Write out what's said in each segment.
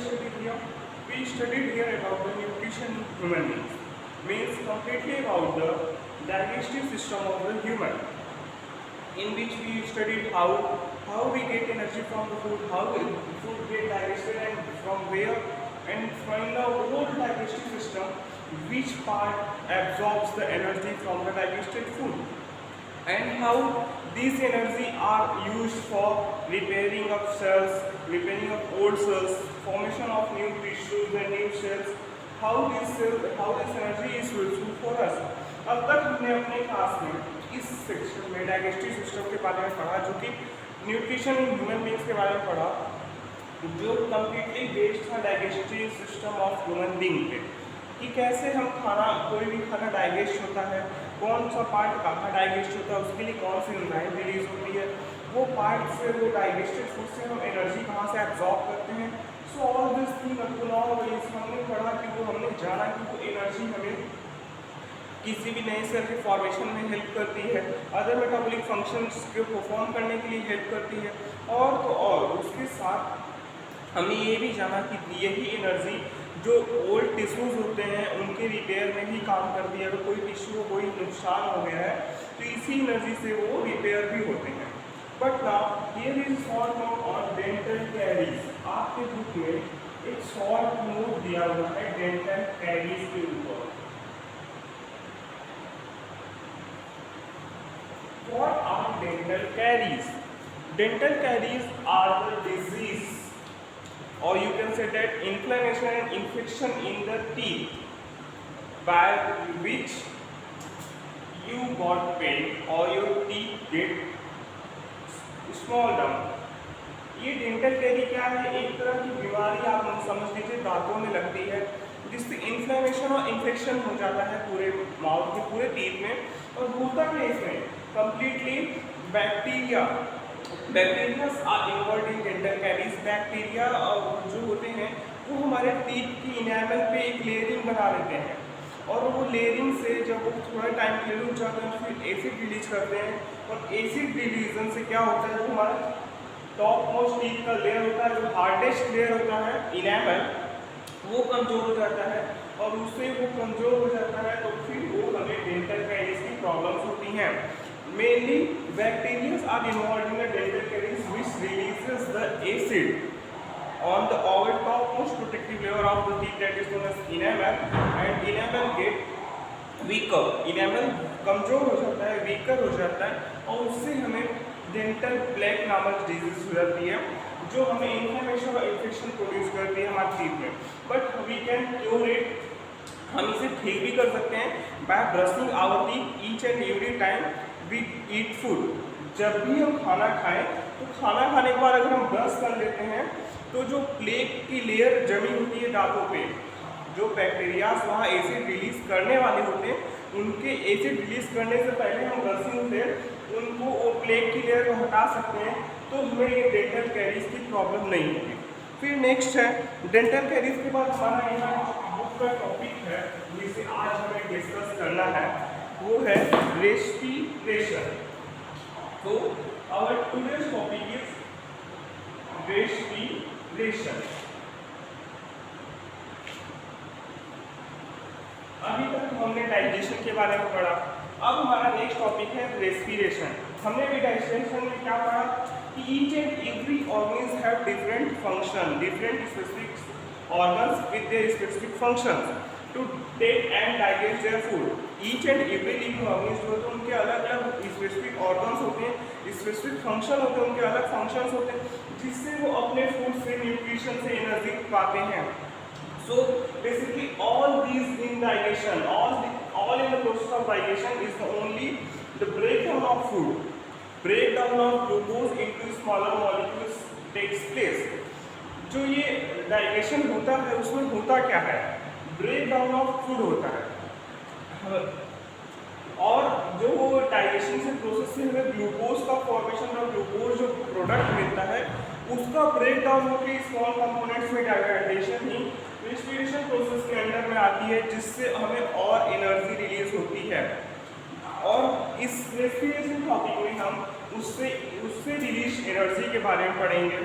studied here? We studied here about the nutrition in human beings. Means completely about the digestive system of the human, in which we studied how we get energy from the food, how the food get digested and from where, and from the whole digestive system, which part absorbs the energy from the digested food, and how these energy are used for repairing of cells, repairing of old cells, formation of new tissues and new cells, how this energy is useful for us. अब तक हमने अपने class में इस section में digestive system के बारे में पढ़ा, जो कि न्यूट्रिशन इन ह्यूमन बींग्स के बारे में पढ़ा, जो कम्प्लीटली बेस्ड था digestive system of human being पे, कि कैसे हम खाना, कोई भी खाना डाइजेस्ट होता है, कौन सा पार्ट कहाँ डाइजेस्ट होता है, उसके लिए कौन सी एंजाइम रिलीज होती है, वो पार्ट से, वो डाइजेस्टेड फूड से हम एनर्जी कहाँ से एब्जॉर्ब करते हैं. So all this thing up to now हमने पढ़ा कि वो हमने जाना कि वो एनर्जी हमें किसी भी नए सेल के फॉर्मेशन में हेल्प करती है, अदर मेटाबॉलिक फंक्शंस को परफॉर्म करने के लिए हेल्प करती है, और तो और उसके साथ हमने ये भी जाना कि यही एनर्जी जो ओल्ड टिश्यूज़ होते हैं उनके रिपेयर में भी काम करती है. अगर कोई टिश्यू को कोई नुकसान हो गया है तो इसी एनर्जी से वो रिपेयर भी होते हैं. But now here is short note on dental caries. आपके बुक में एक शॉर्ट नोट दिया हुआ है डेंटल कैरीज के ऊपर. What are dental caries? Dental caries are the disease, or you can say that inflammation and infection in the teeth by which you got pain or your teeth get small down. ये dental carry क्या है? एक तरह की बीमारी आप समझ लीजिए दांतों में लगती है, जिससे इन्फ्लेमेशन और इन्फेक्शन हो जाता है पूरे माउथ के, पूरे टीथ में. और होता क्या इसमें? Completely bacteria are involved in dental caries. Bacteria जो होते हैं वो हमारे टीथ की इनेमल पे एक लेयरिंग बना लेते हैं, और वो लेयरिंग से जब वो थोड़ा टाइम के लिए रुक जाते हैं फिर एसिड रिलीज करते हैं, और एसिड रिलीजन से क्या होता है, जो हमारा टॉप मोस्ट टीथ का लेयर होता है, जो हार्डेस्ट लेयर होता है इनेमल, वो कमज़ोर हो जाता है, और उससे वो कमज़ोर हो जाता है तो फिर वो हमें डेंटल कैरीज की प्रॉब्लम्स होती हैं. Mainly bacteria are involved in the dental caries which releases the acid on the outer topmost protective layer of the teeth, that is known as enamel, and enamel get weaker. enamel कमज़ोर हो जाता है, weaker हो जाता है, और उससे हमें डेंटल प्लेक नामक डिजीज हो जाती है, जो हमें इन्फ्लेमेशन और इन्फेक्शन प्रोड्यूस करती है हमारे टीथ में. But we can cure it. हम इसे ठीक भी कर सकते हैं by brushing our teeth each and every time we eat food. जब भी हम खाना खाएं तो खाना खाने के बाद अगर हम ब्रश कर लेते हैं तो जो प्लेक की लेयर जमी होती है दांतों पे, जो बैक्टीरियाज वहाँ एसिड रिलीज करने वाले होते हैं, उनके एसिड रिलीज करने से पहले हम ब्रशिंग से उनको वो प्लेक की लेयर को हटा सकते हैं, तो हमें ये डेंटल कैरीज की प्रॉब्लम नहीं होगी. फिर नेक्स्ट है डेंटल कैरीज के बाद हमारा यहाँ बुक का टॉपिक है जिसे आज हमें डिस्कस करना है, वो है रेस्पिरेशन. तो our today's topic is respiration. अभी तक हमने डाइजेशन के बारे में पढ़ा, अब हमारा नेक्स्ट टॉपिक है रेस्पिरेशन. हमने भी डाइजेशन में क्या पढ़ा कि each and every organs have different function, different specific organs with their specific functions to take and digest their food. Each and every living organs जो होते हैं उनके अलग अलग स्पेसिफिक ऑर्गन्स होते हैं, स्पेसिफिक फंक्शन होते हैं, उनके अलग फंक्शंस होते हैं, जिससे वो अपने फूड से, न्यूट्रिशन से एनर्जी पाते हैं. So basically all these in digestion, all in the process of digestion is only the breakdown of food, breakdown of glucose into smaller molecules takes place. जो ये डाइजेशन होता है उसमें होता क्या है? ब्रेकडाउन ऑफ फूड होता है, और जो वो डाइजेशन से प्रोसेस से हमें ग्लूकोज का फॉर्मेशन और ग्लूकोज जो प्रोडक्ट मिलता है उसका ब्रेकडाउन होकर स्मॉल कंपोनेंट्स में डाइजेशन ही रेस्पिरेशन प्रोसेस के अंडर में आती है, जिससे हमें और एनर्जी रिलीज होती है. और इस रेस्पिरेशन टॉपिक में हम उससे उससे रिलीज एनर्जी के बारे में पढ़ेंगे।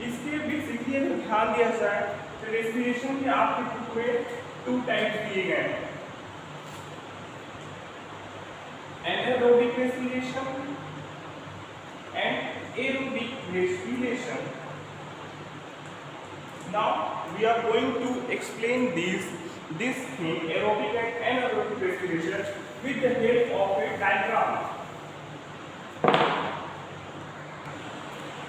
इसके बेसिकली अगर ध्यान दिया जाए तो रेस्पिरेशन के आपके बुक में 2 टाइप्स दिए गए हैं, anaerobic respiration and aerobic respiration. Now we are going to explain this thing, aerobic and anaerobic respiration, with the help of a diagram.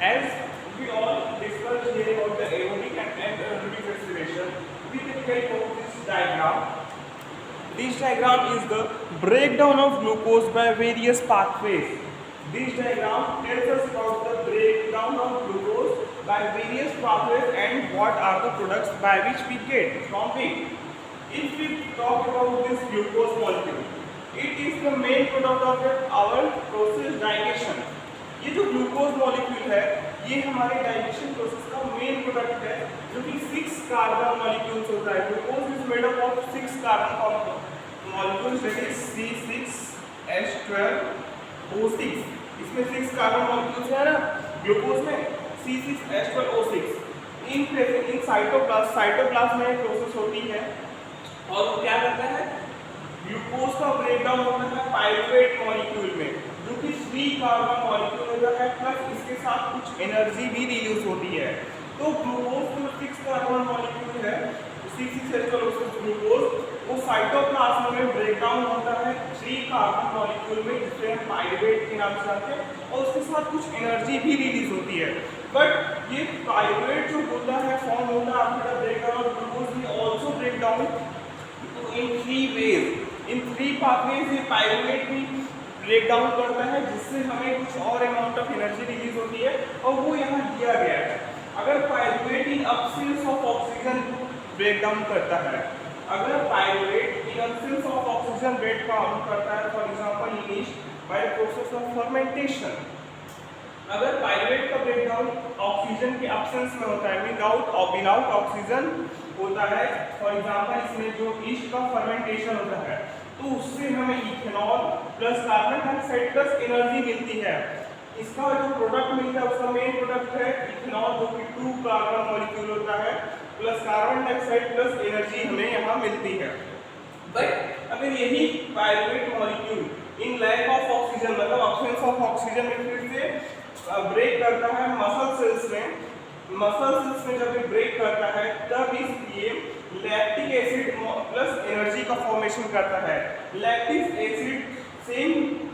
As we all discussed here about the aerobic and anaerobic respiration with the help of this diagram. This diagram is the breakdown of glucose by various pathways. This diagram tells us about the breakdown of glucose by various pathways and what are the products by which we get from it. If we talk about this glucose molecule, it is the main product of our process digestion. ये जो glucose molecule है ये हमारे digestion process का main product है, जो कि 6 carbon molecules होता है। Glucose is made up of 6 carbon molecules, that is C6H12O6। इसमें 6 कार्बन मॉलिक्यूल्स है ना ग्लूकोज में, C6H12O6। इन साइटोप्लाज्म में प्रोसेस होती है और वो क्या करता है, ग्लूकोज का ब्रेकडाउन होता है पाइरुवेट मॉलिक्यूल में, जो कि 3 कार्बन मॉलिक्यूल होता है, प्लस इसके साथ कुछ एनर्जी भी रिलीज होती है। तो ग्लूकोज जो 6 कार्बन मॉलिक्यूल है C6H12O6 ग्लूकोज, वो साइटोप्लाज्म में ब्रेकडाउन होता है 3 कार्बन मॉलिक्यूल में, जिसे हम पाइरुवेट के नाम से जानते हैं, और उसके साथ कुछ एनर्जी भी रिलीज होती है। बट ये पाइरुवेट जो होता है फॉर्म होता है after the breakdown of glucose, ये also breakdown in 3 ways. In 3 pathways ये पाइरुवेट भी ब्रेकडाउन करता है, जिससे हमें कुछ और अमाउंट ऑफ एनर्जी रिलीज होती है, और वो यहाँ दिया गया है। अगर pyruvate in absence of oxygen breakdown करता है, अगर pyruvate in absence of oxygen breakdown करता है, for example initiate bye the process of fermentation, अगर पाइरुवेट का ब्रेकडाउन ऑक्सीजन के एब्सेंस में होता है, विदाउट ऑक्सीजन होता है, फॉर एग्जांपल इसमें जो ईस्ट का फर्मेंटेशन होता है, तो उससे हमें ethanol plus carbon dioxide plus energy मिलती है। इसका जो प्रोडक्ट मिलता है उसका मेन प्रोडक्ट है इथेनॉल, जो कि 2 कार्बन मॉलिक्यूल होता है, plus carbon dioxide plus energy हमें यहाँ मिलती है। बट अगर यही pyruvate molecule in lack of oxygen, मतलब ऑब्सेंस ऑफ ऑक्सीजन में फिर से ब्रेक करता है मसल सेल्स में जब ये ब्रेक करता है, तब ये लैक्टिक एसिड प्लस एनर्जी का फॉर्मेशन करता है। Lactic acid same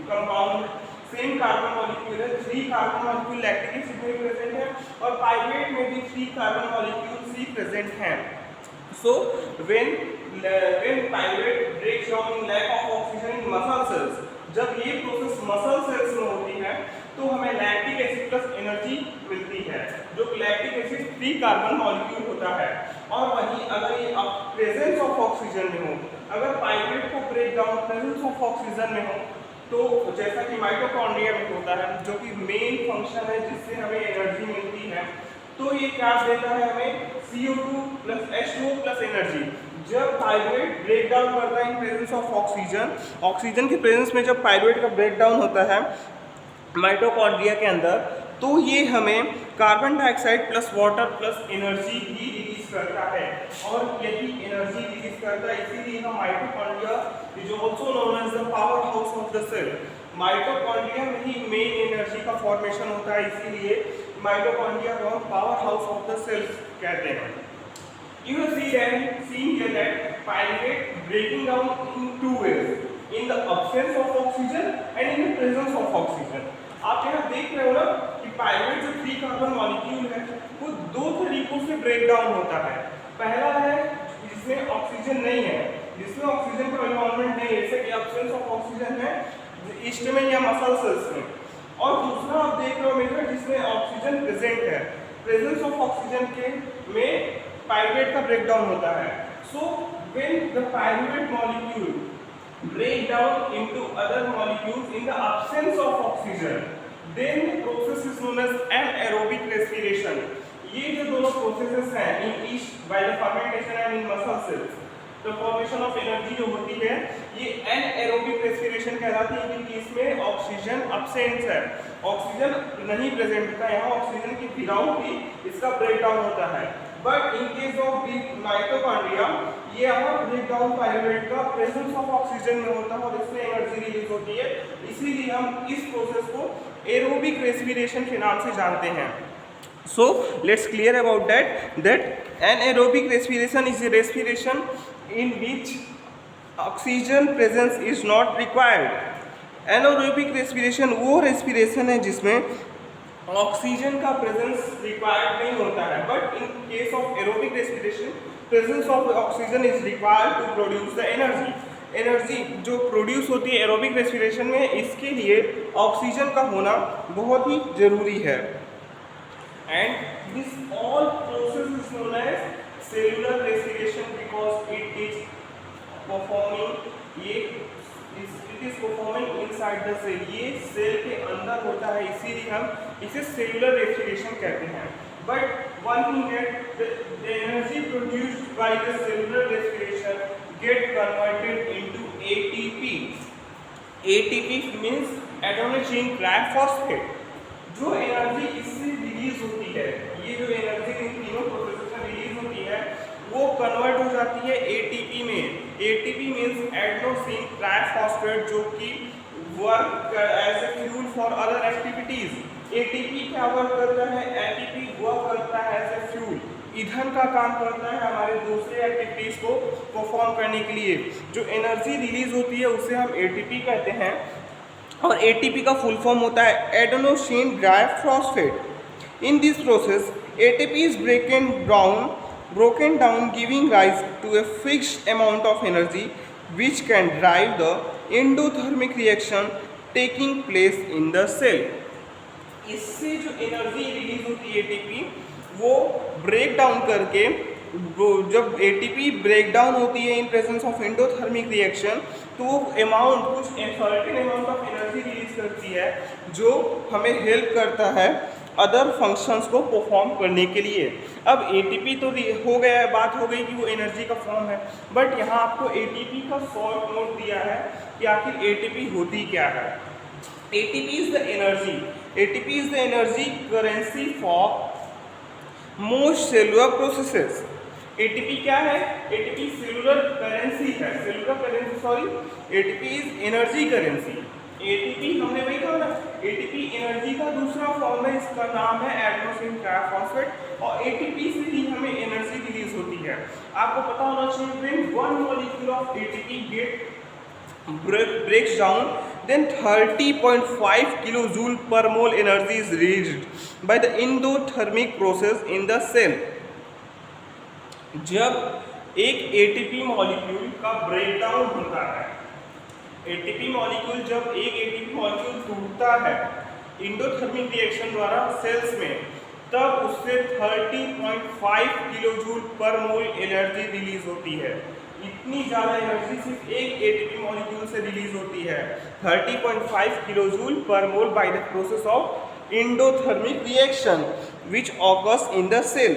compound, same carbon molecule है, 3 कार्बन मॉलिक्यूल लैक्टिक एसिड में प्रेजेंट है, और पाइरुवेट में भी 3 कार्बन मॉलिक्यूल सी प्रेजेंट हैं। So when pyruvate breaks down in lack of oxygen in muscle cells, जब ये प्रोसेस मसल सेल्स में होती है तो हमें लैक्टिक एसिड प्लस एनर्जी मिलती है, जो लैक्टिक एसिड 3 कार्बन मॉलिक्यूल होता है। और वहीं अगर ये प्रेजेंस ऑफ ऑक्सीजन में हो, अगर पाइरुवेट को break down presence of oxygen में हो, तो जैसा कि माइटोकॉन्ड्रिया में होता है, जो कि मेन फंक्शन है जिससे हमें एनर्जी मिलती है, तो ये क्या देता है हमें CO2 plus H2O plus energy. जब पाइरुवेट ब्रेक डाउन करता है इन प्रेजेंस ऑफ ऑक्सीजन के प्रेजेंस में जब पाइरुवेट का ब्रेक डाउन होता है माइटोकॉन्ड्रिया के अंदर, तो ये हमें carbon dioxide plus water plus energy भी रिलीज करता है, और यही एनर्जी रिलीज करता है, इसीलिए हम mitochondria is also known as the power house of the cell. Mitochondria में ही मेन एनर्जी का फॉर्मेशन होता है, इसीलिए माइटोकॉन्ड्रिया को हम power house of the cells कहते हैं। You will see here that pyruvate breaking down in 2 ways, in the absence of oxygen and in the presence of oxygen। आप यहाँ देख रहे हो ना कि पाइरुवेट जो 3 कार्बन मॉलिक्यूल है वो 2 तरीकों से ब्रेक डाउन होता है। पहला है जिसमें ऑक्सीजन नहीं है, जिसमें ऑक्सीजन का इन्वॉल्वमेंट नहीं है, जैसे कि absence of ऑक्सीजन है ईस्ट में या मसल सेल्स में। और दूसरा आप देख रहे हो मेरे जिसमें ऑक्सीजन प्रेजेंट है, प्रेजेंस ऑफ ऑक्सीजन के में पाइरुवेट का ब्रेकडाउन होता है। So when the pyruvate molecule break down into other molecules in the absence of oxygen, then the process is known as anaerobic respiration। ये जो दोनों प्रोसेसेस हैं in yeast by the fermentation and in muscle cells, तो formation of energy जो होती है ये anaerobic respiration कहलाती है, क्योंकि इसमें ऑक्सीजन अब्सेंट है, ऑक्सीजन नहीं प्रेजेंट होता, यहाँ ऑक्सीजन की विदाउट ही इसका ब्रेकडाउन होता है। But in case of mitochondria ये यहाँ ब्रेकडाउन पायरुवेट का प्रेजेंस ऑफ ऑक्सीजन में होता है और इसमें एनर्जी रिलीज होती है, इसीलिए हम इस प्रोसेस को एरोबिक रेस्पिरेशन के नाम से जानते हैं। So let's clear about that anaerobic respiration is a respiration in which oxygen presence is not required. anaerobic respiration वो respiration है जिसमें ऑक्सीजन का प्रेजेंस रिक्वायर्ड नहीं होता है, but in case of aerobic respiration presence of oxygen is required to produce the energy. Energy जो produce होती है एरोबिक रेस्पिरेशन में, इसके लिए ऑक्सीजन का होना बहुत ही जरूरी है। And this all process is known as cellular respiration because it is performing inside the cell। ये सेल के अंदर होता है, इसीलिए हम इसे सेलुलर रेस्पिरेशन कहते हैं। But one thing that the energy produced by the cellular respiration get converted into ATP। ATP means adenosine triphosphate। जो एनर्जी इससे रिलीज होती है, ये जो एनर्जी इन तीनों प्रोसेस में रिलीज होती है वो कन्वर्ट हो जाती है एटीपी में। एटीपी मींस एडेनोसिन ट्राइफॉस्फेट, जो कि work as a fuel for other activities. ATP क्या वर्क करता है? एटीपी वर्क करता है एज ए फ्यूल, ईंधन का काम करता है हमारे दूसरे एक्टिविटीज को परफॉर्म करने के लिए। जो एनर्जी रिलीज होती है उसे हम एटीपी कहते हैं, और एटीपी का फुल फॉर्म होता है adenosine triphosphate. In this process ATP is broken down giving rise to a fixed amount of energy which can drive the endothermic reaction taking place in the cell। इससे जो energy release होती है ATP वो break down करके, जब ATP break down होती है in presence of endothermic reaction, तो वो अमाउंट कुछ certain amount of energy release करती है जो हमें हेल्प करता है अदर फंक्शंस को परफॉर्म करने के लिए। अब एटीपी तो हो गया है, बात हो गई कि वो एनर्जी का फॉर्म है, बट यहाँ आपको एटीपी का शॉर्ट नोट दिया है कि आखिर एटीपी होती क्या है। ATP is the energy, ATP is the energy currency for most cellular processes. ATP क्या है? एटीपी सेलुलर करेंसी है, ATP is energy currency. ATP हमने वही कहा ना, एटीपी एनर्जी का दूसरा फॉर्म है, इसका नाम है एडेनोसिन ट्राइफॉस्फेट, और एटीपी से ही हमें एनर्जी रिलीज होती है। आपको पता होना चाहिए when one molecule of ATP get breaks down, then 30.5 kilojoule per mole energy is released by the endothermic process in the cell। जब एक एटीपी मॉलिक्यूल का ब्रेकडाउन होता है, एटीपी मॉलिक्यूल जब एक एटीपी मॉलिक्यूल टूटता है एंडोथर्मिक रिएक्शन द्वारा सेल्स में, तब उससे 30.5 किलोजूल पर मोल एनर्जी रिलीज होती है। इतनी ज़्यादा एनर्जी सिर्फ एक एटीपी मॉलिक्यूल से रिलीज होती है, 30.5 kilojoule per mole by the process of endothermic reaction which occurs in the cell.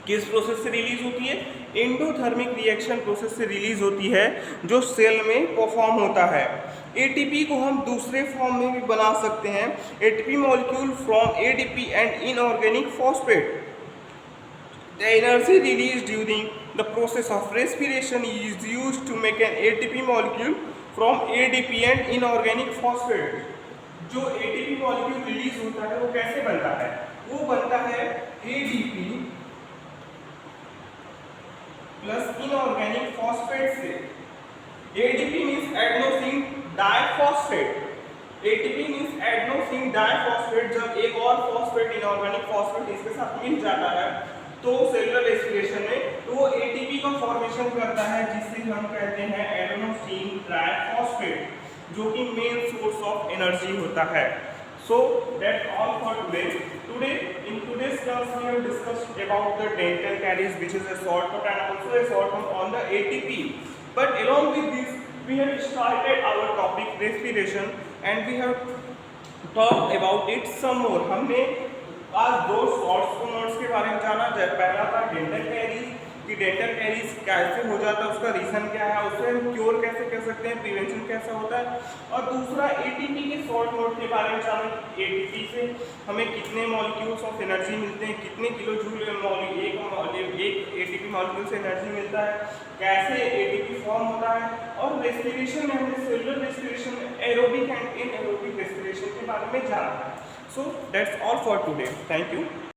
किस प्रोसेस से रिलीज होती है? एंडोथर्मिक रिएक्शन प्रोसेस से रिलीज होती है, जो सेल में परफॉर्म होता है। एटीपी को हम दूसरे फॉर्म में भी बना सकते हैं, ATP molecule from ADP and inorganic phosphate. The energy released during the process of respiration is used to make an ATP molecule from ADP and inorganic phosphate। जो ATP molecule रिलीज होता है वो कैसे बनता है? वो बनता है ADP प्लस इनऑर्गेनिक फॉस्फेट से। ADP means adenosine diphosphate, ATP means adenosine diphosphate. जब एक और फॉस्फेट इनऑर्गेनिक फॉस्फेट इसके साथ मिल जाता है तो सेलुलर रेस्पिरेशन में तो वो एटीपी का फॉर्मेशन करता है, जिसे हम कहते हैं एडेनोसिन ट्राइफॉस्फेट, जो कि मेन सोर्स ऑफ एनर्जी होता है। So that's all for today. In today's class we have discussed about the dental caries, which is a shortcut and also a shortcut on the ATP. But along with this we have started our topic respiration and we have talked about it some more। हमने आज दो shorts के बारे में जाना। पहला था dental caries कि डेंटल कैरीज कैसे हो जाता है, उसका रीज़न क्या है, उससे हम क्योर कैसे कर सकते हैं, प्रिवेंशन कैसा होता है, और दूसरा एटीपी के शॉर्ट नोट के बारे में जाना। एटीपी से हमें कितने मॉलिक्यूल्स ऑफ एनर्जी मिलते हैं, कितने किलो जूल एक एटीपी मॉलिक्यूल से एनर्जी मिलता है, कैसे एटीपी फॉर्म होता है, और रेस्पिरेशन में हमने cellular respiration, aerobic and anaerobic respiration के बारे में जाना है। So that's all for today, thank you.